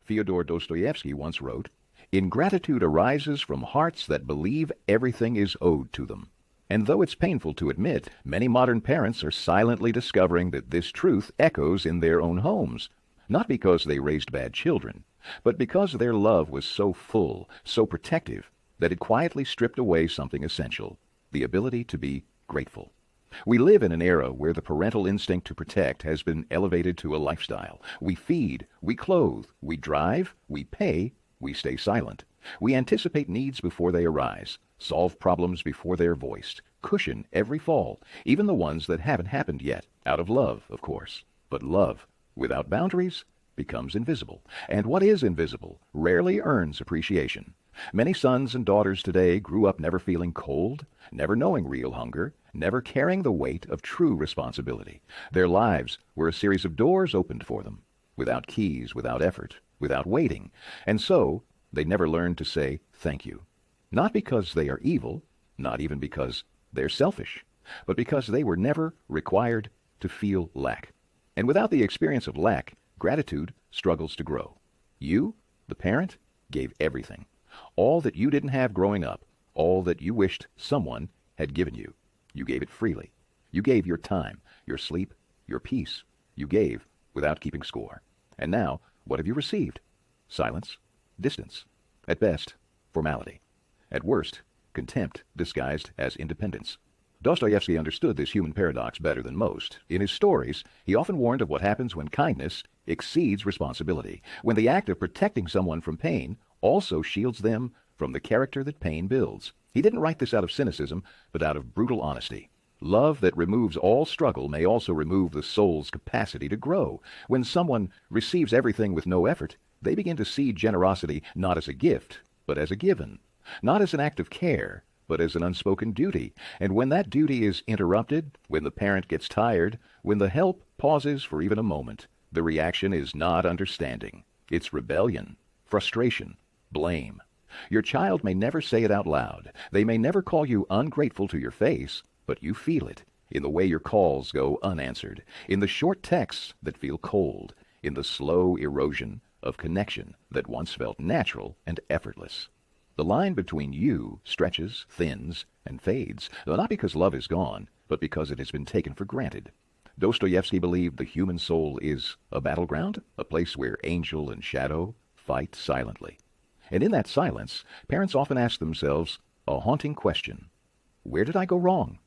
Fyodor Dostoyevsky once wrote, "Ingratitude arises from hearts that believe everything is owed to them." And though it's painful to admit, many modern parents are silently discovering that this truth echoes in their own homes, not because they raised bad children, but because their love was so full, so protective, that it quietly stripped away something essential, the ability to be grateful. We live in an era where the parental instinct to protect has been elevated to a lifestyle. We feed, we clothe, we drive, we pay, we stay silent. We anticipate needs before they arise, solve problems before they're voiced, cushion every fall, even the ones that haven't happened yet, out of love, of course. But love, without boundaries, becomes invisible. And what is invisible rarely earns appreciation. Many sons and daughters today grew up never feeling cold, never knowing real hunger, never carrying the weight of true responsibility. Their lives were a series of doors opened for them, without keys, without effort, without waiting. And so, they never learned to say thank you. Not because they are evil, not even because they're selfish, but because they were never required to feel lack. And without the experience of lack, gratitude struggles to grow. You, the parent, gave everything. All that you didn't have growing up, all that you wished someone had given you. You gave it freely. You gave your time, your sleep, your peace. You gave without keeping score. And now, what have you received? Silence, distance. At best, formality. At worst, contempt disguised as independence. Dostoyevsky understood this human paradox better than most. In his stories, he often warned of what happens when kindness exceeds responsibility, when the act of protecting someone from pain also shields them from the character that pain builds. He didn't write this out of cynicism, but out of brutal honesty. Love that removes all struggle may also remove the soul's capacity to grow. When someone receives everything with no effort, they begin to see generosity not as a gift, but as a given. Not as an act of care, but as an unspoken duty. And when that duty is interrupted, when the parent gets tired, when the help pauses for even a moment, the reaction is not understanding. It's rebellion, frustration, blame. Your child may never say it out loud. They may never call you ungrateful to your face, but you feel it in the way your calls go unanswered, in the short texts that feel cold, in the slow erosion of connection that once felt natural and effortless. The line between you stretches, thins, and fades, not because love is gone, but because it has been taken for granted. Dostoyevsky believed the human soul is a battleground, a place where angel and shadow fight silently. And in that silence, parents often ask themselves a haunting question. Where did I go wrong?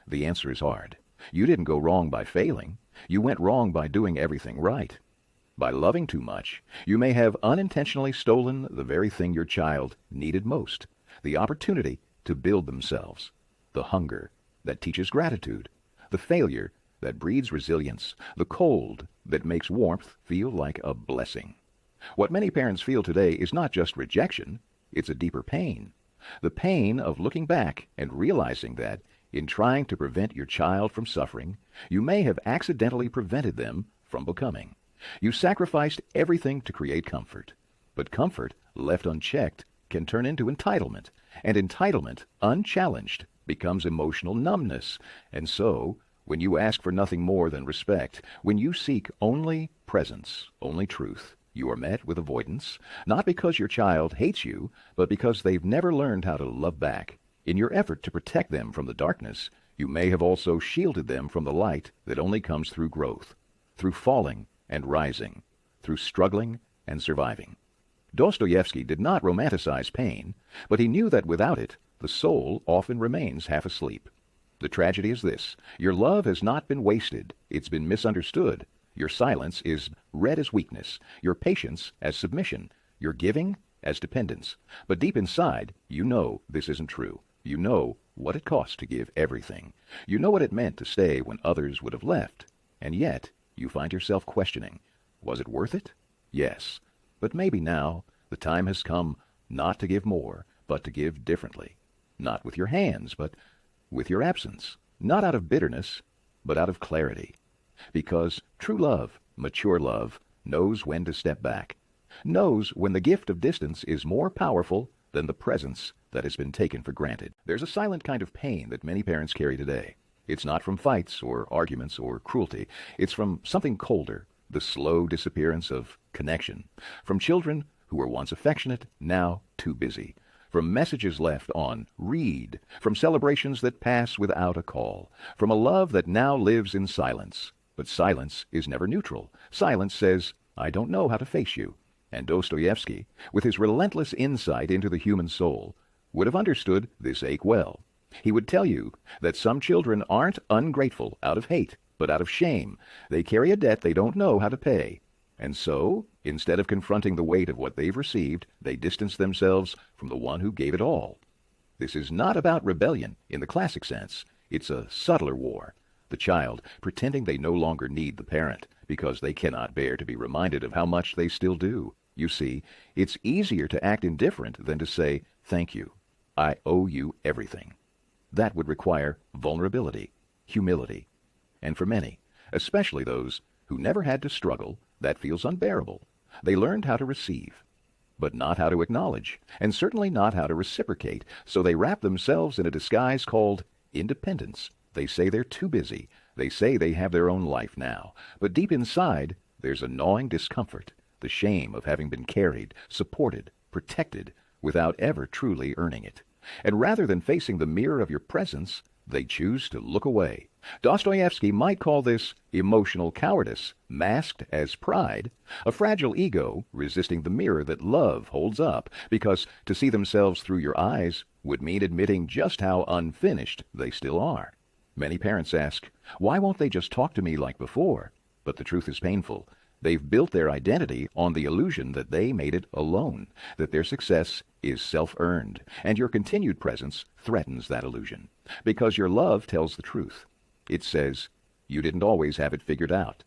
The answer is hard. You didn't go wrong by failing. You went wrong by doing everything right. By loving too much, you may have unintentionally stolen the very thing your child needed most, the opportunity to build themselves, the hunger that teaches gratitude, the failure that breeds resilience, the cold that makes warmth feel like a blessing. What many parents feel today is not just rejection, it's a deeper pain. The pain of looking back and realizing that, in trying to prevent your child from suffering, you may have accidentally prevented them from becoming. You sacrificed everything to create comfort. But comfort, left unchecked, can turn into entitlement. And entitlement, unchallenged, becomes emotional numbness. And so, when you ask for nothing more than respect, when you seek only presence, only truth, you are met with avoidance, not because your child hates you, but because they've never learned how to love back. In your effort to protect them from the darkness, you may have also shielded them from the light that only comes through growth, through falling and rising, through struggling and surviving. Dostoyevsky did not romanticize pain, but he knew that without it, the soul often remains half asleep. The tragedy is this: your love has not been wasted, it's been misunderstood. Your silence is read as weakness, your patience as submission, your giving as dependence. But deep inside, you know this isn't true. You know what it cost to give everything. You know what it meant to stay when others would have left. And yet, you find yourself questioning, was it worth it? Yes, but maybe now the time has come not to give more, but to give differently. Not with your hands, but with your absence. Not out of bitterness, but out of clarity. Because true love, mature love, knows when to step back. Knows when the gift of distance is more powerful than the presence that has been taken for granted. There's a silent kind of pain that many parents carry today. It's not from fights or arguments or cruelty. It's from something colder, the slow disappearance of connection. From children who were once affectionate, now too busy. From messages left on read. From celebrations that pass without a call. From a love that now lives in silence. But silence is never neutral. Silence says, I don't know how to face you. And Dostoyevsky, with his relentless insight into the human soul, would have understood this ache well. He would tell you that some children aren't ungrateful out of hate, but out of shame. They carry a debt they don't know how to pay. And so, instead of confronting the weight of what they've received, they distance themselves from the one who gave it all. This is not about rebellion in the classic sense. It's a subtler war. The child pretending they no longer need the parent because they cannot bear to be reminded of how much they still do. You see, it's easier to act indifferent than to say, thank you. I owe you everything. That would require vulnerability, humility. And for many, especially those who never had to struggle, that feels unbearable. They learned how to receive, but not how to acknowledge, and certainly not how to reciprocate, so they wrap themselves in a disguise called independence. They say they're too busy. They say they have their own life now. But deep inside, there's a gnawing discomfort, the shame of having been carried, supported, protected, without ever truly earning it. And rather than facing the mirror of your presence, they choose to look away. Dostoyevsky might call this emotional cowardice, masked as pride, a fragile ego resisting the mirror that love holds up, because to see themselves through your eyes would mean admitting just how unfinished they still are. Many parents ask, why won't they just talk to me like before? But the truth is painful. They've built their identity on the illusion that they made it alone, that their success is self-earned, and your continued presence threatens that illusion. Because your love tells the truth. It says, you didn't always have it figured out.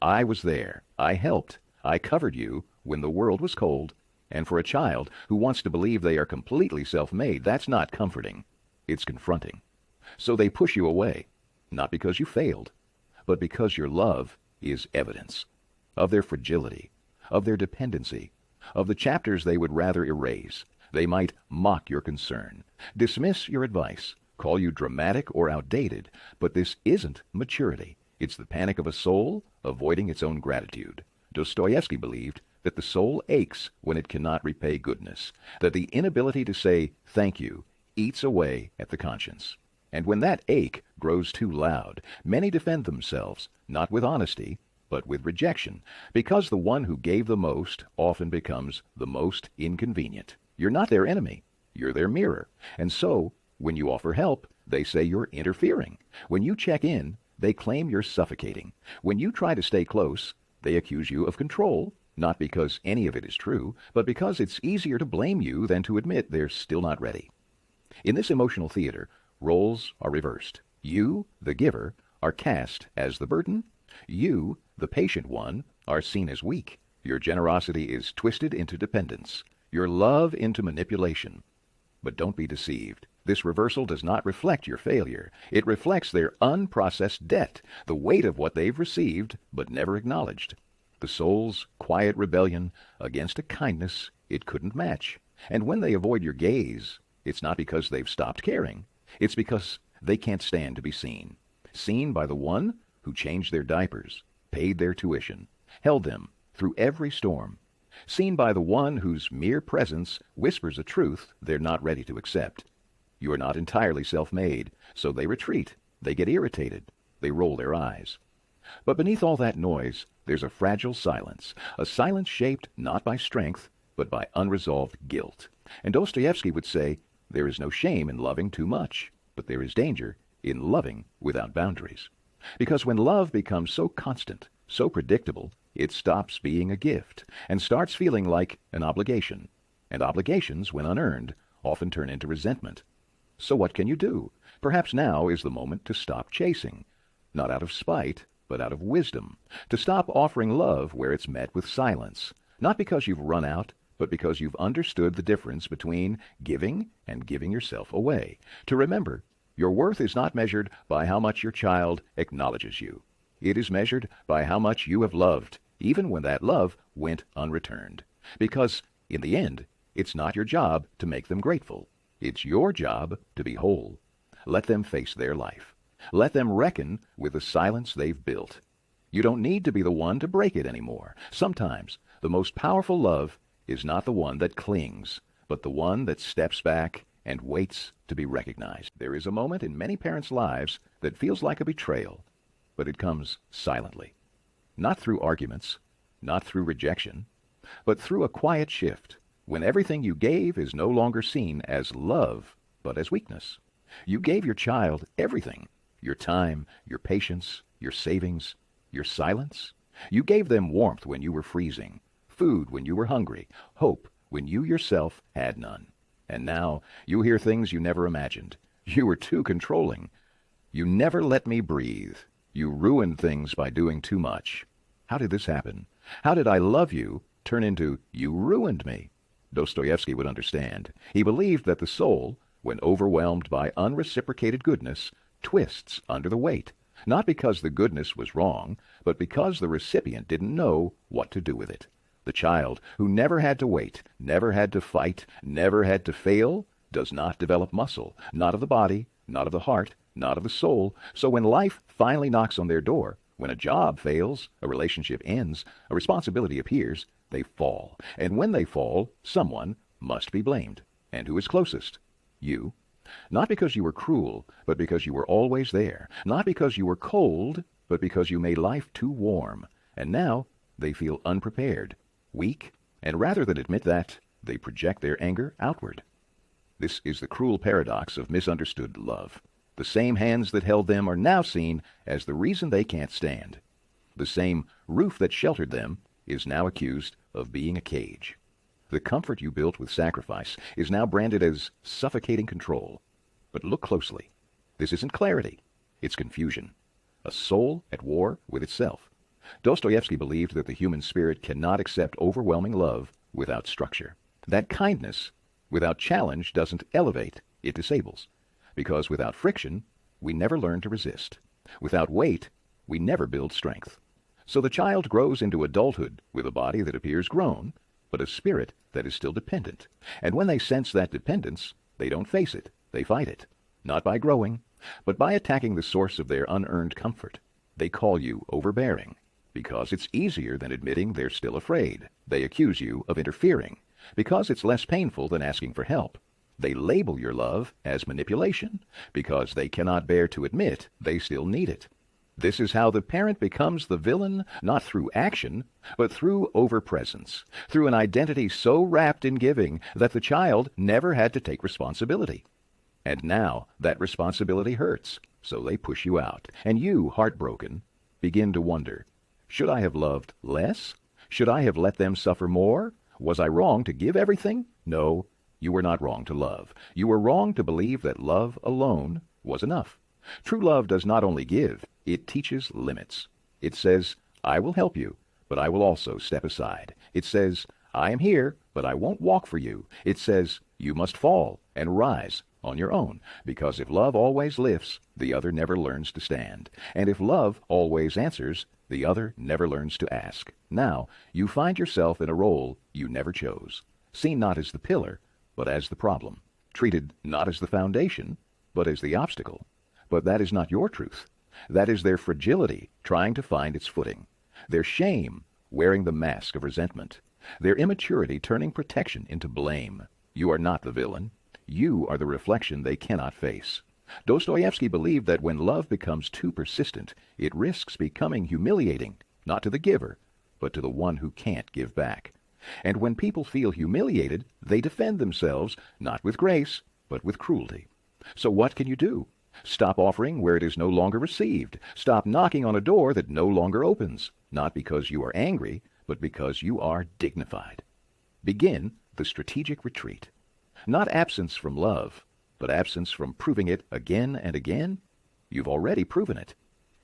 I was there. I helped. I covered you when the world was cold. And for a child who wants to believe they are completely self-made, that's not comforting. It's confronting. So they push you away, not because you failed, but because your love is evidence of their fragility, of their dependency, of the chapters they would rather erase. They might mock your concern, dismiss your advice, call you dramatic or outdated, but this isn't maturity. It's the panic of a soul avoiding its own gratitude. Dostoyevsky believed that the soul aches when it cannot repay goodness, that the inability to say thank you eats away at the conscience. And when that ache grows too loud, many defend themselves, not with honesty, but with rejection, because the one who gave the most often becomes the most inconvenient. You're not their enemy. You're their mirror. And so, when you offer help, they say you're interfering. When you check in, they claim you're suffocating. When you try to stay close, they accuse you of control, not because any of it is true, but because it's easier to blame you than to admit they're still not ready. In this emotional theater, roles are reversed. You, the giver, are cast as the burden. You, the patient one, are seen as weak. Your generosity is twisted into dependence. Your love into manipulation. But don't be deceived. This reversal does not reflect your failure. It reflects their unprocessed debt, the weight of what they've received but never acknowledged. The soul's quiet rebellion against a kindness it couldn't match. And when they avoid your gaze, it's not because they've stopped caring. It's because they can't stand to be seen. Seen by the one who changed their diapers, paid their tuition, held them through every storm. Seen by the one whose mere presence whispers a truth they're not ready to accept. You are not entirely self-made, so they retreat. They get irritated. They roll their eyes. But beneath all that noise, there's a fragile silence, a silence shaped not by strength, but by unresolved guilt. And Dostoyevsky would say, there is no shame in loving too much, but there is danger in loving without boundaries. Because when love becomes so constant, so predictable, it stops being a gift and starts feeling like an obligation. And obligations, when unearned, often turn into resentment. So what can you do? Perhaps now is the moment to stop chasing, not out of spite, but out of wisdom, to stop offering love where it's met with silence, not because you've run out, but because you've understood the difference between giving and giving yourself away. To remember, your worth is not measured by how much your child acknowledges you. It is measured by how much you have loved, even when that love went unreturned. Because, in the end, it's not your job to make them grateful. It's your job to be whole. Let them face their life. Let them reckon with the silence they've built. You don't need to be the one to break it anymore. Sometimes The most powerful love is not the one that clings, but the one that steps back and waits to be recognized. There is a moment in many parents' lives that feels like a betrayal, but it comes silently. Not through arguments, not through rejection, but through a quiet shift, when everything you gave is no longer seen as love, but as weakness. You gave your child everything: your time, your patience, your savings, your silence. You gave them warmth when you were freezing, food when you were hungry, hope when you yourself had none. And now you hear things you never imagined. You were too controlling. You never let me breathe. You ruined things by doing too much. How did this happen? How did I love you turn into you ruined me? Dostoyevsky would understand. He believed that the soul, when overwhelmed by unreciprocated goodness, twists under the weight, not because the goodness was wrong, but because the recipient didn't know what to do with it. The child who never had to wait, never had to fight, never had to fail, does not develop muscle, not of the body, not of the heart, not of the soul. So when life finally knocks on their door, when a job fails, a relationship ends, a responsibility appears, they fall. And when they fall, someone must be blamed. And who is closest? You. Not because you were cruel, but because you were always there. Not because you were cold, but because you made life too warm. And now they feel unprepared, weak, and rather than admit that, they project their anger outward. This is the cruel paradox of misunderstood love. The same hands that held them are now seen as the reason they can't stand. The same roof that sheltered them is now accused of being a cage. The comfort you built with sacrifice is now branded as suffocating control. But look closely. This isn't clarity. It's confusion. A soul at war with itself. Dostoyevsky believed that the human spirit cannot accept overwhelming love without structure. That kindness without challenge doesn't elevate, it disables. Because without friction, we never learn to resist. Without weight, we never build strength. So the child grows into adulthood with a body that appears grown, but a spirit that is still dependent. And when they sense that dependence, they don't face it, they fight it. Not by growing, but by attacking the source of their unearned comfort. They call you overbearing, because it's easier than admitting they're still afraid. They accuse you of interfering, because it's less painful than asking for help. They label your love as manipulation, because they cannot bear to admit they still need it. This is how the parent becomes the villain, not through action, but through overpresence, through an identity so wrapped in giving that the child never had to take responsibility. And now that responsibility hurts, so they push you out. And you, heartbroken, begin to wonder, should I have loved less? Should I have let them suffer more? Was I wrong to give everything? No, you were not wrong to love. You were wrong to believe that love alone was enough. True love does not only give, it teaches limits. It says, I will help you, but I will also step aside. It says, I am here, but I won't walk for you. It says, you must fall and rise on your own, because if love always lifts, the other never learns to stand. And if love always answers, the other never learns to ask. Now, you find yourself in a role you never chose, seen not as the pillar, but as the problem, treated not as the foundation, but as the obstacle. But that is not your truth. That is their fragility trying to find its footing, their shame wearing the mask of resentment, their immaturity turning protection into blame. You are not the villain. You are the reflection they cannot face. Dostoyevsky believed that when love becomes too persistent, it risks becoming humiliating, not to the giver, but to the one who can't give back. And when people feel humiliated, they defend themselves, not with grace, but with cruelty. So what can you do? Stop offering where it is no longer received. Stop knocking on a door that no longer opens, not because you are angry, but because you are dignified. Begin the strategic retreat. Not absence from love, but absence from proving it again and again. You've already proven it.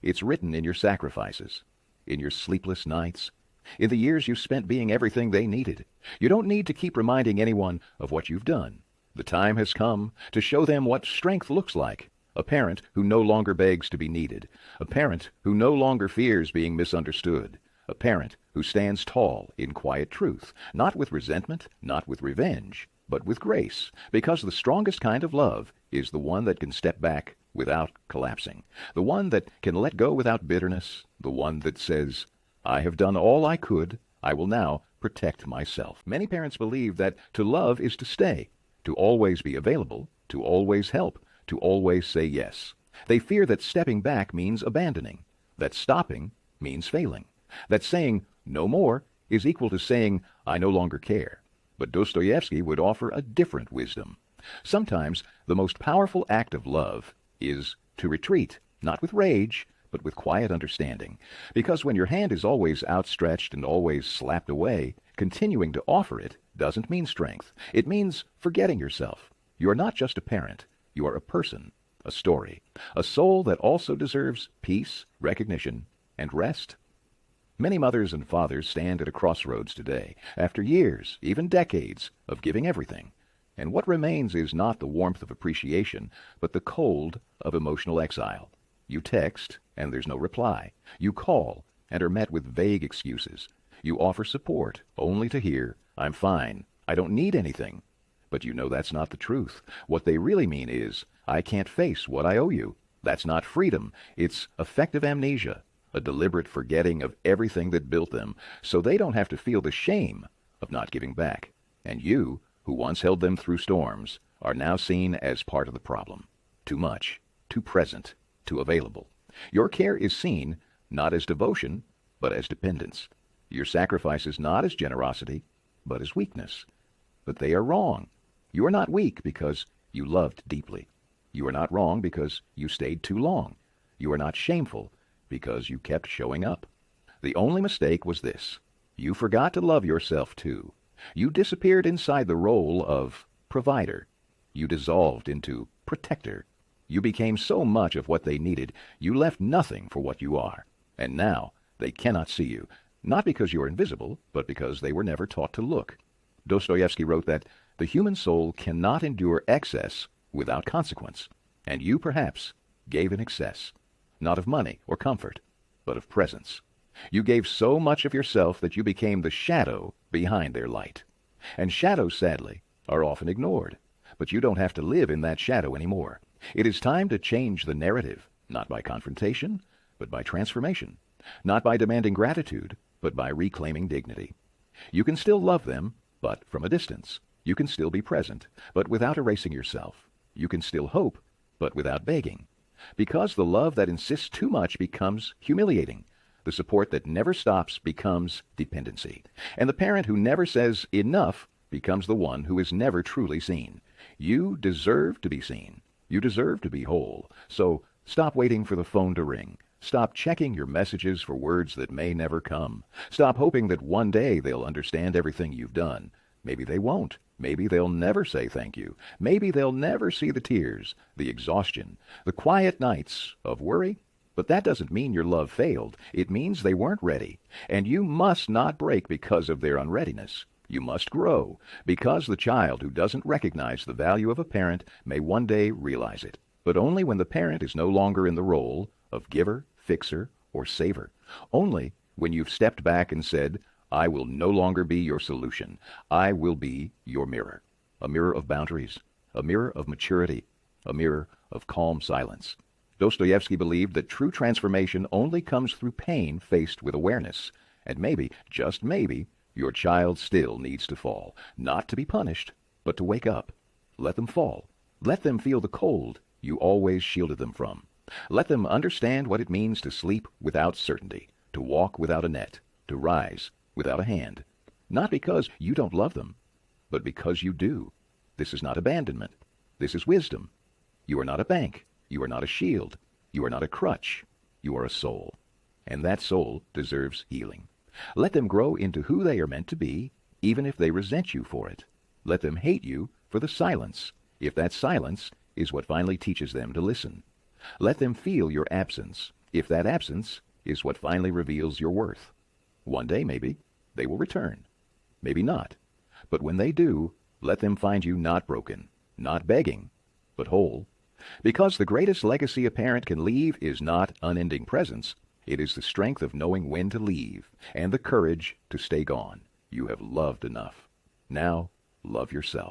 It's written in your sacrifices, in your sleepless nights, in the years you've spent being everything they needed. You don't need to keep reminding anyone of what you've done. The time has come to show them what strength looks like. A parent who no longer begs to be needed. A parent who no longer fears being misunderstood. A parent who stands tall in quiet truth, not with resentment, not with revenge, but with grace, because the strongest kind of love is the one that can step back without collapsing, the one that can let go without bitterness, the one that says, I have done all I could, I will now protect myself. Many parents believe that to love is to stay, to always be available, to always help, to always say yes. They fear that stepping back means abandoning, that stopping means failing, that saying no more is equal to saying I no longer care. But Dostoyevsky would offer a different wisdom. Sometimes the most powerful act of love is to retreat, not with rage, but with quiet understanding. Because when your hand is always outstretched and always slapped away, continuing to offer it doesn't mean strength. It means forgetting yourself. You are not just a parent. You are a person, a story, a soul that also deserves peace, recognition, and rest. Many mothers and fathers stand at a crossroads today, after years, even decades, of giving everything. And what remains is not the warmth of appreciation, but the cold of emotional exile. You text, and there's no reply. You call, and are met with vague excuses. You offer support, only to hear, I'm fine, I don't need anything. But you know that's not the truth. What they really mean is, I can't face what I owe you. That's not freedom. It's affective amnesia, a deliberate forgetting of everything that built them, so they don't have to feel the shame of not giving back. And you, who once held them through storms, are now seen as part of the problem. Too much, too present, too available. Your care is seen not as devotion, but as dependence. Your sacrifices not as generosity, but as weakness. But they are wrong. You are not weak because you loved deeply. You are not wrong because you stayed too long. You are not shameful because you kept showing up. The only mistake was this: you forgot to love yourself too. You disappeared inside the role of provider. You dissolved into protector. You became so much of what they needed, you left nothing for what you are. And now they cannot see you, not because you are invisible, but because they were never taught to look. Dostoyevsky wrote that the human soul cannot endure excess without consequence, and you perhaps gave in excess, not of money or comfort, but of presence. You gave so much of yourself that you became the shadow behind their light. And shadows, sadly, are often ignored. But you don't have to live in that shadow anymore. It is time to change the narrative, not by confrontation, but by transformation. Not by demanding gratitude, but by reclaiming dignity. You can still love them, but from a distance. You can still be present, but without erasing yourself. You can still hope, but without begging. Because the love that insists too much becomes humiliating. The support that never stops becomes dependency. And the parent who never says enough becomes the one who is never truly seen. You deserve to be seen. You deserve to be whole. So stop waiting for the phone to ring. Stop checking your messages for words that may never come. Stop hoping that one day they'll understand everything you've done. Maybe they won't. Maybe they'll never say thank you. Maybe they'll never see the tears, the exhaustion, the quiet nights of worry. But that doesn't mean your love failed. It means they weren't ready. And you must not break because of their unreadiness. You must grow, because the child who doesn't recognize the value of a parent may one day realize it. But only when the parent is no longer in the role of giver, fixer, or saver. Only when you've stepped back and said, I will no longer be your solution. I will be your mirror. A mirror of boundaries. A mirror of maturity. A mirror of calm silence. Dostoyevsky believed that true transformation only comes through pain faced with awareness. And maybe, just maybe, your child still needs to fall. Not to be punished, but to wake up. Let them fall. Let them feel the cold you always shielded them from. Let them understand what it means to sleep without certainty, to walk without a net, to rise without a hand. Not because you don't love them, but because you do. This is not abandonment. This is wisdom. You are not a bank. You are not a shield. You are not a crutch. You are a soul. And that soul deserves healing. Let them grow into who they are meant to be, even if they resent you for it. Let them hate you for the silence, if that silence is what finally teaches them to listen. Let them feel your absence, if that absence is what finally reveals your worth. One day, maybe, they will return. Maybe not. But when they do, let them find you not broken, not begging, but whole. Because the greatest legacy a parent can leave is not unending presence. It is the strength of knowing when to leave and the courage to stay gone. You have loved enough. Now, love yourself.